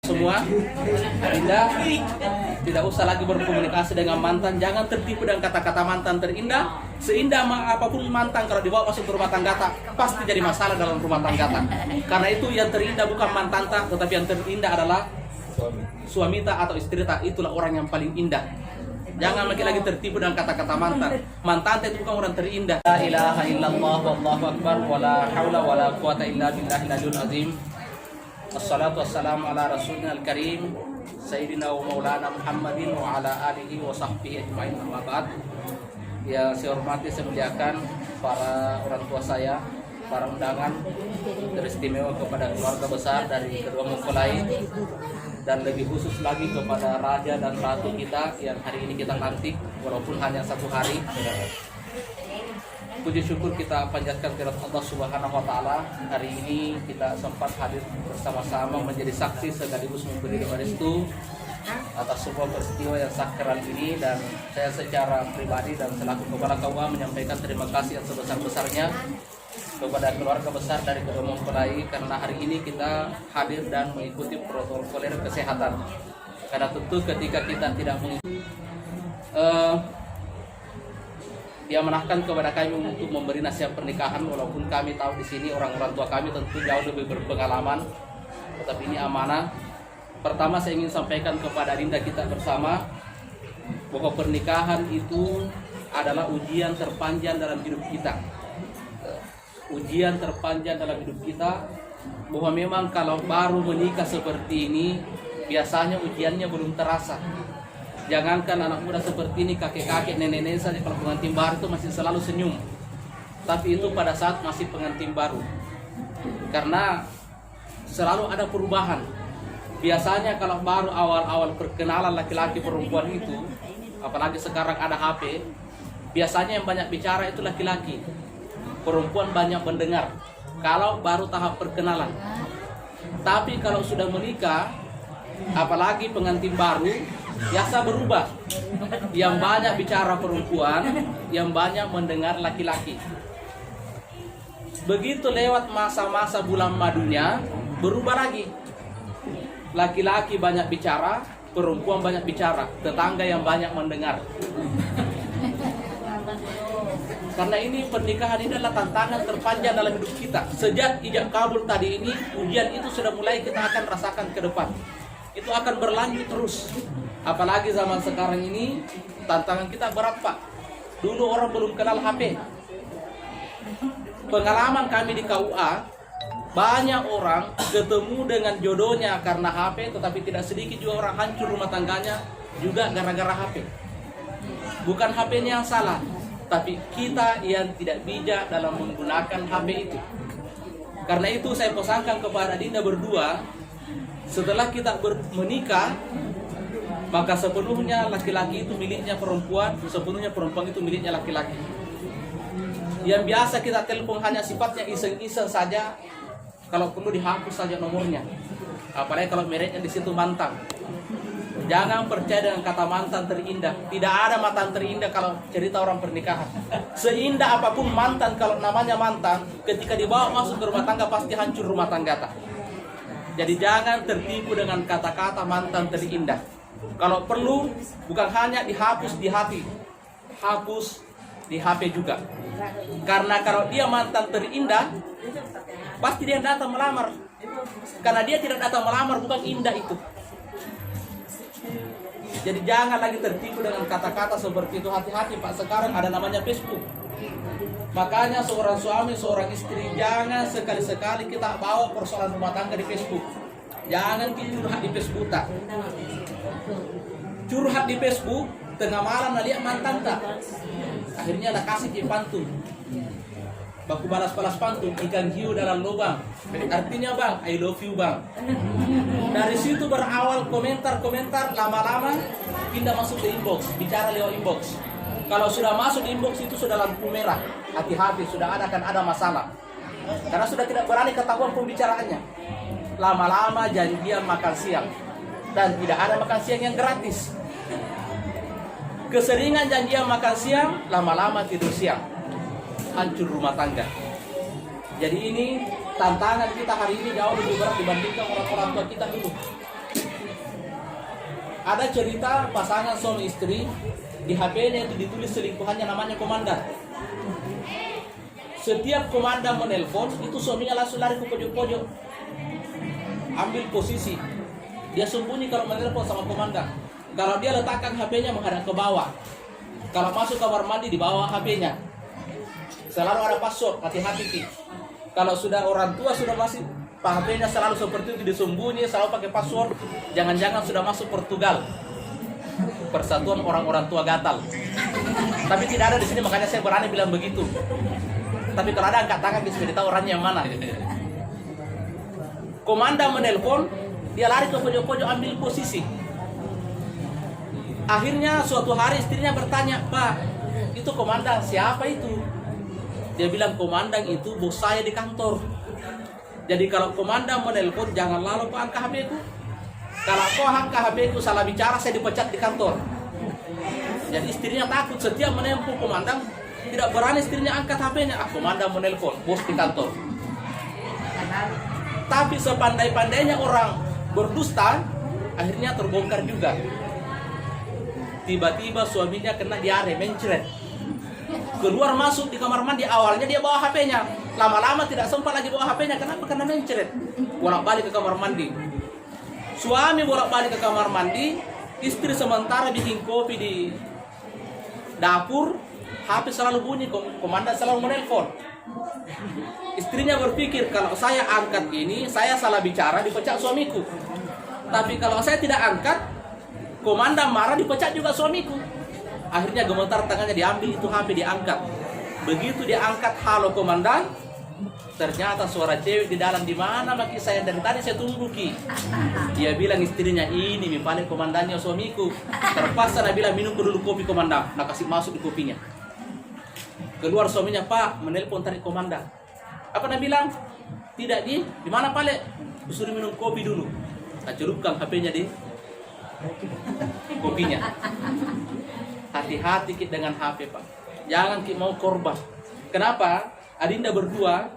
Semua Dinda tidak usah lagi berkomunikasi dengan mantan. Jangan tertipu dengan kata-kata mantan terindah. Seindah apapun mantan, kalau dibawa masuk ke rumah tangga pasti jadi masalah dalam rumah tangga. Karena itu yang terindah bukan mantan tetapi yang terindah adalah suami atau istri. Itulah orang yang paling indah. Jangan lagi tertipu dengan kata-kata mantan. Mantan itu bukan orang terindah. La ilaha illallah wallahu akbar wala haula wala quwata illa billahil aliyyil azim. Assalatu wassalamu ala rasulina al-karim Sayyidina wa maulana Muhammadin wa ala alihi wa sahbihi ajma'in, amma ba'd. Ya, saya hormati, saya muliakan para orang tua saya, para undangan teristimewa kepada keluarga besar dari kedua mempelai, dan lebih khusus lagi kepada raja dan ratu kita yang hari ini kita lantik walaupun hanya 1 hari. Puji syukur kita panjatkan kepada Allah Subhanahu wa taala. Hari ini kita sempat hadir bersama-sama menjadi saksi sekaligus memberi restu atas sebuah peristiwa yang sakral ini, dan saya secara pribadi dan selaku kepala KUA menyampaikan terima kasih yang sebesar-besarnya kepada keluarga besar dari kedua mempelai karena hari ini kita hadir dan mengikuti protokol kesehatan. Karena tentu ketika kita tidak mengikuti dia menarahkan kepada kami untuk memberi nasihat pernikahan, walaupun kami tahu di sini orang-orang tua kami tentu jauh lebih berpengalaman, tetapi ini amanah. Pertama saya ingin sampaikan kepada Dinda kita bersama bahwa pernikahan itu adalah ujian terpanjang dalam hidup kita. Ujian terpanjang dalam hidup kita, bahwa memang kalau baru menikah seperti ini biasanya ujiannya belum terasa. Jangankan anak muda seperti ini, kakek-kakek, nenek-nenek saja kalau pengantin baru itu masih selalu senyum. Tapi itu pada saat masih pengantin baru. Karena selalu ada perubahan. Biasanya kalau baru awal-awal perkenalan laki-laki perempuan itu, apalagi sekarang ada HP, biasanya yang banyak bicara itu laki-laki. Perempuan banyak mendengar kalau baru tahap perkenalan. Tapi kalau sudah menikah, apalagi pengantin baru, biasa berubah. Yang banyak bicara perempuan, yang banyak mendengar laki-laki. Begitu lewat masa-masa bulan madunya, berubah lagi. Laki-laki banyak bicara, perempuan banyak bicara, tetangga yang banyak mendengar. Karena ini pernikahan ini adalah tantangan terpanjang dalam hidup kita. Sejak ijab kabul tadi ini, ujian itu sudah mulai kita akan rasakan ke depan. Itu akan berlanjut terus. Apalagi zaman sekarang ini tantangan kita berat, Pak. Dulu orang belum kenal HP. Pengalaman kami di KUA, banyak orang ketemu dengan jodohnya karena HP, tetapi tidak sedikit juga orang hancur rumah tangganya juga gara-gara HP. Bukan HP-nya yang salah, tapi kita yang tidak bijak dalam menggunakan HP itu. Karena itu saya pesankan kepada Dinda berdua, setelah kita menikah, maka sepenuhnya laki-laki itu miliknya perempuan, sepenuhnya perempuan itu miliknya laki-laki. Yang biasa kita telepon hanya sifatnya iseng-iseng saja, kalau perlu dihapus saja nomornya. Apalagi kalau mereknya di situ mantan. Jangan percaya dengan kata mantan terindah. Tidak ada mantan terindah kalau cerita orang pernikahan. Seindah apapun mantan, kalau namanya mantan, ketika dibawa masuk ke rumah tangga pasti hancur rumah tangga. Jadi jangan tertipu dengan kata-kata mantan terindah. Kalau perlu, bukan hanya dihapus di hati, hapus di HP juga. Karena kalau dia mantan terindah, pasti dia datang melamar. Karena dia tidak datang melamar, bukan indah itu. Jadi jangan lagi tertipu dengan kata-kata seperti itu. Hati-hati, Pak, sekarang ada namanya Facebook. Makanya seorang suami, seorang istri, jangan sekali-sekali kita bawa persoalan rumah tangga di Facebook. Jangan curhat di Facebook tak. Curhat di Facebook tengah malam lihat mantan tak. Akhirnya ada kasih di pantun. Baku balas-balas pantun, ikan hiu dalam lubang. Artinya bang, I love you bang. Dari situ berawal komentar-komentar, lama-lama pindah masuk ke inbox, bicara lewat inbox. Kalau sudah masuk di inbox itu sudah lampu merah. Hati-hati, sudah akan ada masalah. Karena sudah tidak berani ketahuan pembicaraannya. Lama-lama janjian makan siang, dan tidak ada makan siang yang gratis. Keseringan janjian makan siang, lama-lama tidur siang, hancur rumah tangga. Jadi ini tantangan kita hari ini jauh lebih berat dibandingkan orang-orang tua kita dulu. Ada cerita pasangan suami istri, di HP-nya itu ditulis selingkuhannya namanya komandan. Setiap komandan menelpon, itu suaminya langsung lari ke pojok-pojok, ambil posisi. Dia sembunyi kalau menelpon sama komandan. Kalau dia letakkan HP-nya menghadap ke bawah. Kalau masuk kamar mandi di bawah HP-nya. Selalu ada password, hati-hati Ki. Kalau sudah orang tua sudah masih HP-nya selalu seperti itu disembunyi, selalu pakai password. Jangan-jangan sudah masuk Portugal, persatuan orang-orang tua gatal. Tapi tidak ada di sini, makanya saya berani bilang begitu. Tapi kalau ada angkat tangan bisa tahu orangnya yang mana. Komandan menelpon, dia lari ke pojok-pojok ambil posisi. Akhirnya suatu hari istrinya bertanya, "Pak, itu komandan siapa itu?" Dia bilang, "Komandan itu bos saya di kantor. Jadi kalau komandan menelpon, jangan lalu kau angkat HP ku. Kalau kau angkat HP ku salah bicara, saya dipecat di kantor." Jadi istrinya takut, setiap menelpon komandan, tidak berani istrinya angkat HP-nya. Komandan menelpon, bos di kantor. Tapi sepandai-pandainya orang berdusta, akhirnya terbongkar juga. Tiba-tiba suaminya kena diare, mencret. Keluar masuk di kamar mandi, awalnya dia bawa HP-nya. Lama-lama tidak sempat lagi bawa HP-nya. Kenapa? Karena mencret. Bolak-balik ke kamar mandi. Suami bolak-balik ke kamar mandi, istri sementara bikin kopi di dapur, HP selalu bunyi, komandan selalu menelpon. Istrinya berpikir, kalau saya angkat ini, saya salah bicara, dipecat suamiku. Tapi kalau saya tidak angkat, komandan marah, dipecat juga suamiku. Akhirnya gemetar tangannya, diambil itu HP, diangkat. Begitu dia angkat, "Halo komandan," ternyata suara cewek di dalam. "Di mana maki saya? Dari tadi saya tunggu Ki." Dia bilang istrinya, "Ini paling komandannya suamiku." Terpaksa dia bilang, "Minum dulu kopi komandan." Nah, kasih masuk di kopinya. Keluar suaminya, "Pak, menelpon tarik komandan." Apa dia bilang? "Tidak di mana Pale? Suruh minum kopi dulu." Nah, celupkan HP-nya di kopinya. Hati-hati Ki dengan HP, Pak. Jangan Ki mau korban. Kenapa? Adinda berdua,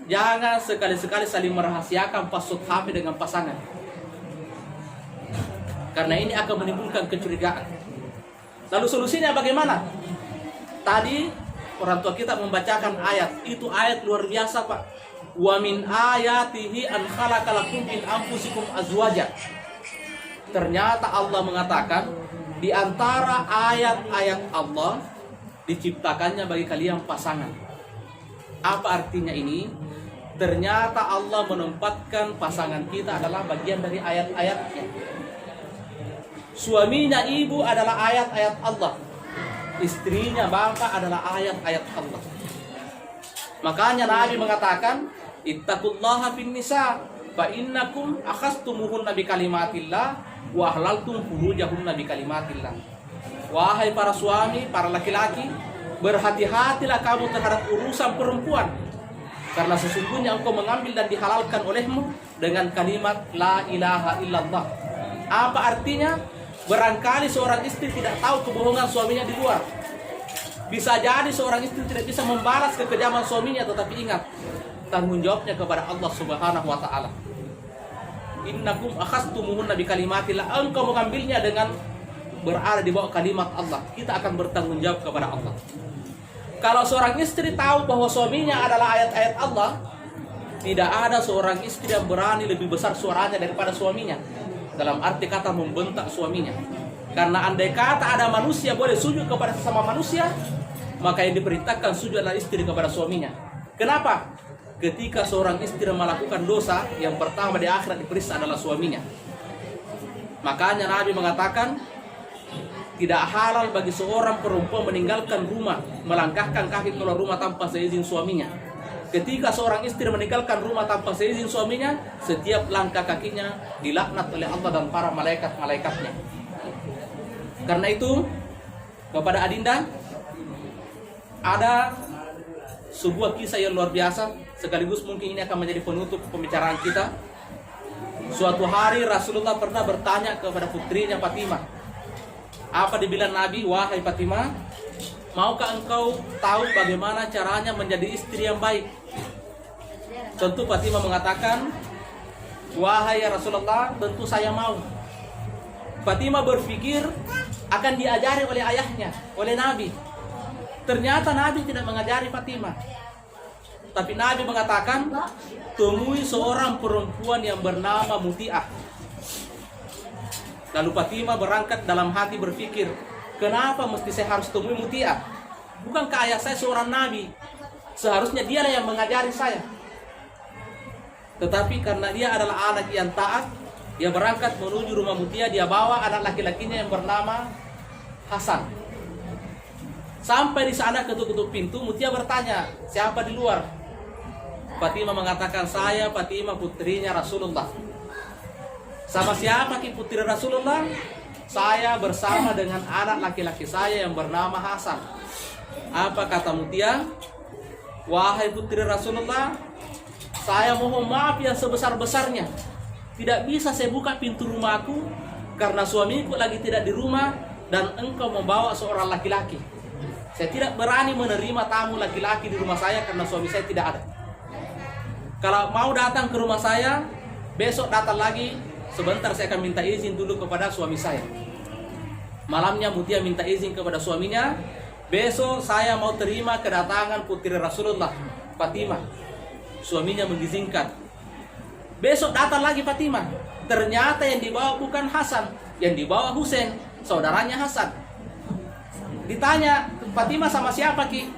jangan sekali-sekali saling merahasiakan password HP dengan pasangan. Karena ini akan menimbulkan kecurigaan. Lalu solusinya bagaimana? Tadi orang tua kita membacakan ayat. Itu ayat luar biasa, Pak. Wa min ayatihi an khalaqalakum min anfusikum azwaja. Ternyata Allah mengatakan, di antara ayat-ayat Allah diciptakannya bagi kalian pasangan. Apa artinya ini? Ternyata Allah menempatkan pasangan kita adalah bagian dari ayat-ayatnya. Suaminya ibu adalah ayat-ayat Allah. Istrinya bapak adalah ayat-ayat Allah. Makanya Nabi mengatakan, "Ittaqullaha fin nisa, fa innakum akhastumuhunna bi kalimatillah wa ahlaltum furujahunna bi kalimatillah." Wahai para suami, para laki-laki, berhati-hatilah kamu terhadap urusan perempuan, karena sesungguhnya engkau mengambil dan dihalalkan olehmu dengan kalimat la ilaha illallah. Apa artinya? Barangkali seorang istri tidak tahu kebohongan suaminya di luar. Bisa jadi seorang istri tidak bisa membalas kekejaman suaminya, tetapi ingat, tanggung jawabnya kepada Allah Subhanahu wa taala. Innakum akhastumuhunna bi kalimatillah. Engkau mengambilnya dengan berada di bawah kalimat Allah. Kita akan bertanggung jawab kepada Allah. Kalau seorang istri tahu bahwa suaminya adalah ayat-ayat Allah, tidak ada seorang istri yang berani lebih besar suaranya daripada suaminya. Dalam arti kata membentak suaminya. Karena andai kata ada manusia boleh sujud kepada sesama manusia, maka yang diperintahkan sujud adalah istri kepada suaminya. Kenapa? Ketika seorang istri melakukan dosa, yang pertama di akhirat diperiksa adalah suaminya. Makanya Nabi mengatakan, tidak halal bagi seorang perempuan meninggalkan rumah, melangkahkan kaki keluar rumah tanpa seizin suaminya. Ketika seorang istri meninggalkan rumah tanpa seizin suaminya, setiap langkah kakinya dilaknat oleh Allah dan para malaikat-malaikatnya. Karena itu, kepada Adinda, ada sebuah kisah yang luar biasa, sekaligus mungkin ini akan menjadi penutup pembicaraan kita. Suatu hari Rasulullah pernah bertanya kepada putrinya Fatimah. Apa dibilang Nabi? "Wahai Fatimah, maukah engkau tahu bagaimana caranya menjadi istri yang baik?" Tentu Fatimah mengatakan, "Wahai Rasulullah, tentu saya mau. Fatimah berpikir akan diajari oleh ayahnya, oleh Nabi. Ternyata Nabi tidak mengajari Fatimah. Tapi Nabi mengatakan, temui seorang perempuan yang bernama Muti'ah. Lalu Fatimah berangkat dalam hati berpikir, kenapa mesti saya harus temui Muti'ah? Bukankah ayah saya seorang Nabi? Seharusnya dialah yang mengajari saya. Tetapi karena dia adalah anak yang taat, dia berangkat menuju rumah Muti'ah. Dia bawa anak laki-lakinya yang bernama Hasan. Sampai di sana ketuk-ketuk pintu, Muti'ah bertanya, siapa di luar? Fatimah mengatakan, saya Fatimah putrinya Rasulullah. Sama siapa ki putri Rasulullah? Saya bersama dengan anak laki-laki saya yang bernama Hasan. Apa kata Muti'ah? Wahai putri Rasulullah, saya mohon maaf yang sebesar-besarnya. Tidak bisa saya buka pintu rumahku karena suamiku lagi tidak di rumah dan engkau membawa seorang laki-laki. Saya tidak berani menerima tamu laki-laki di rumah saya karena suami saya tidak ada. Kalau mau datang ke rumah saya, besok datang lagi. Sebentar saya akan minta izin dulu kepada suami saya. Malamnya Muti'ah minta izin kepada suaminya. Besok saya mau terima kedatangan putri Rasulullah, Fatimah. Suaminya mengizinkan. Besok datang lagi Fatimah. Ternyata yang dibawa bukan Hasan, yang dibawa Husain, saudaranya Hasan. Ditanya, Fatimah sama siapa ki?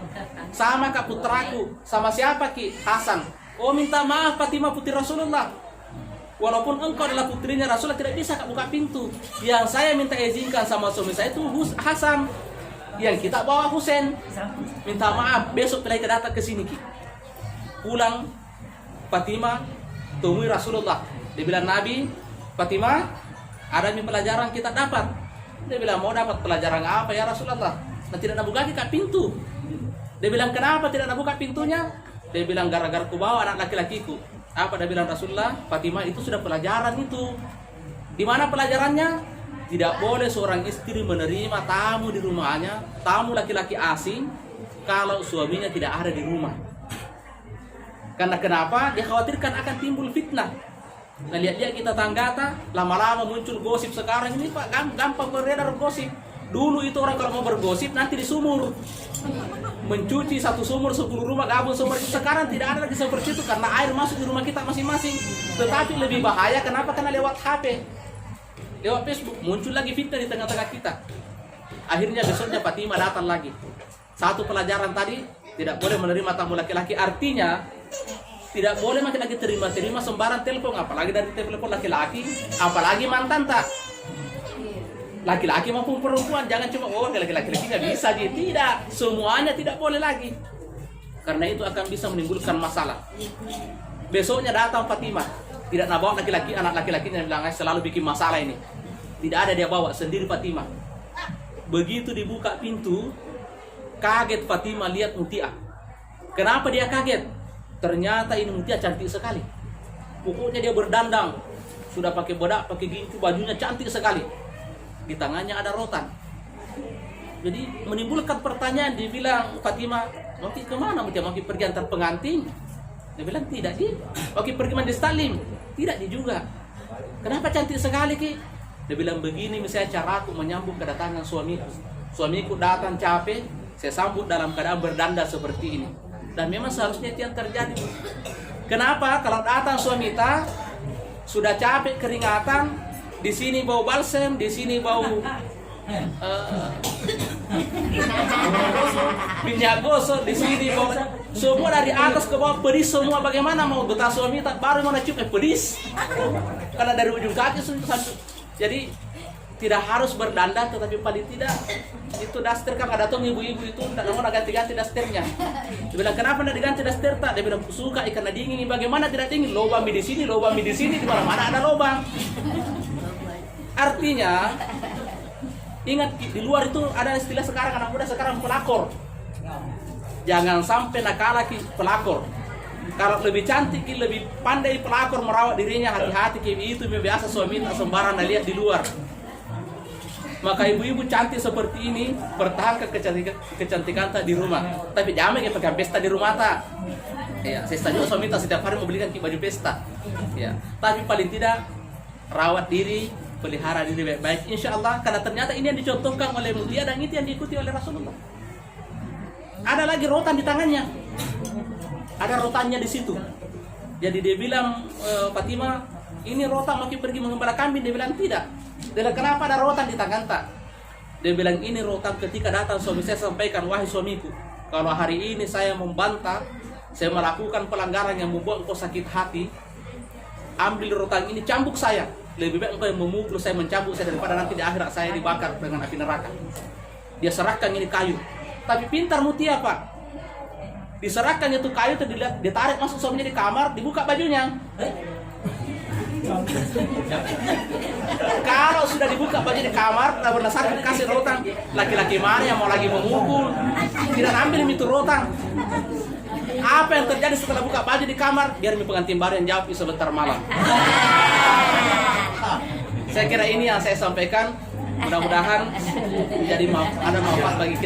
Sama kak putraku. Sama siapa ki? Hasan. Oh, minta maaf Fatimah putri Rasulullah. Walaupun engkau adalah putrinya Rasulullah, tidak bisa kak buka pintu. Yang saya minta izinkan sama suami saya itu Hasan. Yang kita bawa Husain. Minta maaf, besok mereka datang ke sini ki. Pulang Fatimah temui Rasulullah. Dia bilang, Nabi, Fatimah, ada pelajaran kita dapat. Dia bilang, mau dapat pelajaran apa ya Rasulullah? Nah, tidak nak buka kak pintu. Dia bilang, kenapa tidak nak buka pintunya? Dia bilang, gara-gara ku bawa anak laki-lakiku. Apa dia bilang Rasulullah? Fatimah, itu sudah pelajaran itu. Di mana pelajarannya? Tidak boleh seorang istri menerima tamu di rumahnya, tamu laki-laki asing, kalau suaminya tidak ada di rumah. Karena kenapa? Dia khawatirkan akan timbul fitnah. Nah, lihat-lihat kita tanggata, lama-lama muncul gosip sekarang ini Pak, gampang beredar gosip. Dulu itu orang kalau mau bergosip nanti di sumur, mencuci satu sumur 10 rumah gabung sumur. Sekarang tidak ada lagi seperti itu karena air masuk di rumah kita masing-masing. Tetapi lebih bahaya kenapa? Karena lewat HP, lewat Facebook muncul lagi fitnah di tengah-tengah kita. Akhirnya besoknya Fatimah datang lagi. Satu pelajaran tadi, tidak boleh menerima tamu laki-laki. Artinya tidak boleh laki-laki terima sembarang telepon, apalagi dari telepon laki-laki, apalagi mantan tak. Laki-laki maupun perempuan, jangan cuma laki-laki nggak bisa jadi. Tidak, semuanya tidak boleh lagi. Karena itu akan bisa menimbulkan masalah. Besoknya datang Fatimah, tidak nak bawa laki-laki, anak laki-lakinya bilang selalu bikin masalah ini. Tidak ada, dia bawa sendiri Fatimah. Begitu dibuka pintu, kaget Fatimah lihat Muti'ah. Kenapa dia kaget? Ternyata ini Muti'ah cantik sekali. Pokoknya dia berdandang, sudah pakai bedak, pakai gincu, bajunya cantik sekali. Di tangannya ada rotan. Jadi menimbulkan pertanyaan. Dia bilang, Fatimah, mau kemana? Mau pergi antar pengantin? Dia bilang, tidak Ki. Mau pergi mandi stalim? Tidak Ki juga. Kenapa cantik sekali Ki? Dia bilang, begini misalnya cara aku menyambut kedatangan suamiku. Suamiku datang capek, saya sambut dalam keadaan berdanda seperti ini. Dan memang seharusnya itu yang terjadi. Kenapa? Kalau datang suami kita sudah capek keringatan, di sini bau balsem, di sini bau minyak gosok, di sini bau, semua dari atas ke bawah pedis semua. Bagaimana mau betah suami tak baru mau cium pedis? Karena dari ujung kaki sampai. Jadi tidak harus berdandan, tetapi paling tidak itu daster kan ada tuh ibu-ibu itu tidak mau ganti-ganti dasternya. Dia bilang, kenapa tidak diganti daster tak? Dia bilang, suka karena dingin. Bagaimana tidak dingin? Lubang di sini, lubang di sini, di mana-mana ada lubang. Artinya, ingat di luar itu ada istilah sekarang anak muda sekarang pelakor. Jangan sampai nakal lagi pelakor. Kalau lebih cantik, lebih pandai pelakor merawat dirinya, hati-hati itu biasa suami tak sembarangan lihat di luar. Maka ibu-ibu cantik seperti ini pertahankan kecantikan tak di rumah. Tapi jangan kita pakai pesta di rumah tak. Ya, saya juga suami tak setiap hari membelikan baju pesta. Ya, tapi paling tidak rawat diri, pelihara diri baik-baik, insya Allah, karena ternyata ini yang dicontohkan oleh mulia dan itu yang diikuti oleh Rasulullah. Ada lagi rotan di tangannya, ada rotannya di situ. Jadi dia bilang, Fatimah, ini rotan mau pergi mengembala kambing. Dia bilang tidak. Dia bilang, kenapa ada rotan di tangan tak? Dia bilang, ini rotan ketika datang suami saya sampaikan, wahai suamiku, kalau hari ini saya membantah, saya melakukan pelanggaran yang membuat engkau sakit hati, ambil rotan ini, cambuk saya. Lebih baik engkau yang memukul saya, mencambuk saya, daripada nanti di akhirat saya dibakar dengan api neraka. Dia serahkan ini kayu. Tapi pintar Mutia, Pak. Diserahkan itu kayu, itu dilihat, ditarik masuk suaminya di kamar, dibuka bajunya. Kalau sudah dibuka baju di kamar, tak berdasarkan kasih rotan, laki-laki mana yang mau lagi memukul, tidak ambil itu rotan. Apa yang terjadi setelah buka baju di kamar? Biar pengantin baru yang jawab sebentar malam. Saya kira ini yang saya sampaikan. Mudah-mudahan menjadi ada manfaat bagi kita.